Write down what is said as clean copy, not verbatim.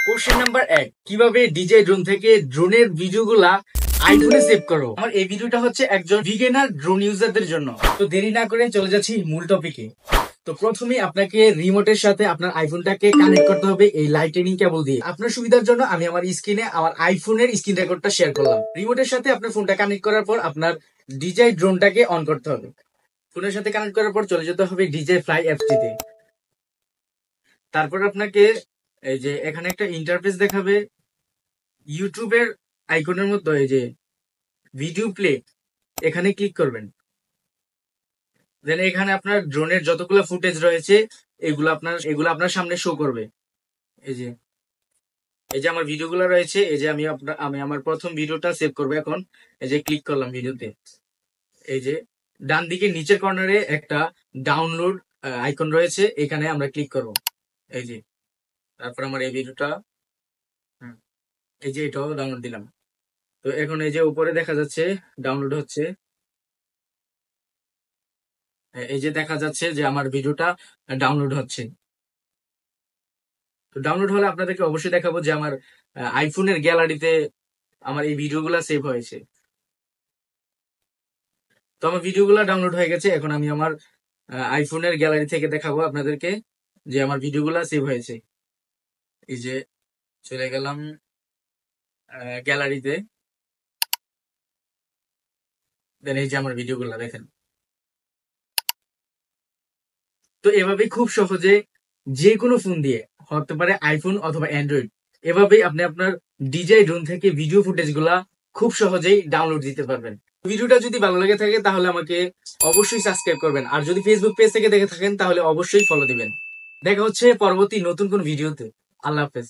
Question number 1, কিভাবে DJ drone থেকে ড্রোনের ভিডিওগুলা আইফোনে সেভ করো। আমার এই ভিডিওটা হচ্ছে একজন বিগিনার ড্রোন ইউজারদের জন্য। তো দেরি না করে চলে যাচ্ছি মূল টপিকে। তো প্রথমে আপনাকে রিমোটের সাথে আপনার আইফোনটাকে কানেক্ট করতে হবে এই লাইটনিং কেবল দিয়ে। আপনার সুবিধার জন্য আমি আমার স্ক্রিনে আমার আইফোনের স্ক্রিন রেকর্ডটা শেয়ার করলাম। রিমোটের সাথে আপনার ফোনটা কানেক্ট করার পর আপনার ডিজে ড্রোনটাকে অন করতে হবে। ফোনের সাথে কানেক্ট করার পর চলে যেতে হবে ডিজে ফ্লাই অ্যাপসটিতে। তারপর আপনাকে এই যে এখানে একটা ইন্টারফেস দেখাবে ইউটিউবের আইকনের মতো, এই যে ভিডিও প্লে, এখানে ক্লিক করবেন। দেন এখানে আপনার ড্রোনের যতগুলো ফুটেজ রয়েছে এগুলো আপনার সামনে শো করবে। এই যে আমার ভিডিওগুলো রয়েছে, এই যে আমি আমার প্রথম ভিডিওটা সেভ করবো এখন। এই যে ক্লিক করলাম ভিডিওতে, এই যে ডান দিকে নিচের কর্নারে একটা ডাউনলোড আইকন রয়েছে, এখানে আমরা ক্লিক করব। এই যে তারপর আমার এই ভিডিওটা, এই যে এটাও ডাউনলোড দিলাম। তো এখন এই যে উপরে দেখা যাচ্ছে ডাউনলোড হচ্ছে, এই যে দেখা যাচ্ছে যে আমার ভিডিওটা ডাউনলোড হচ্ছে। তো ডাউনলোড হলে আপনাদেরকে অবশ্যই দেখাবো যে আমার আইফোনের গ্যালারিতে আমার এই ভিডিওগুলো সেভ হয়েছে। তো আমার ভিডিওগুলো ডাউনলোড হয়ে গেছে। এখন আমি আমার আইফোনের গ্যালারি থেকে দেখাবো আপনাদেরকে যে আমার ভিডিওগুলো সেভ হয়েছে। এই যে চলে গেলাম গ্যালারিতে, দেন এই যে আমার ভিডিওগুলো দেখেন। তো এভাবে খুব সহজে যে কোনো ফোন দিয়ে, হতে পারে আইফোন অথবা অ্যান্ড্রয়েড, এভাবেই আপনি আপনার ডিজে ড্রোন থেকে ভিডিও ফুটেজ গুলা খুব সহজেই ডাউনলোড দিতে পারবেন। ভিডিওটা যদি ভালো লেগে থাকে তাহলে আমাকে অবশ্যই সাবস্ক্রাইব করবেন, আর যদি ফেসবুক পেজ থেকে দেখে থাকেন তাহলে অবশ্যই ফলো দিবেন। দেখা হচ্ছে পরবর্তী নতুন কোন ভিডিওতে। আল্লাহ হাফেজ।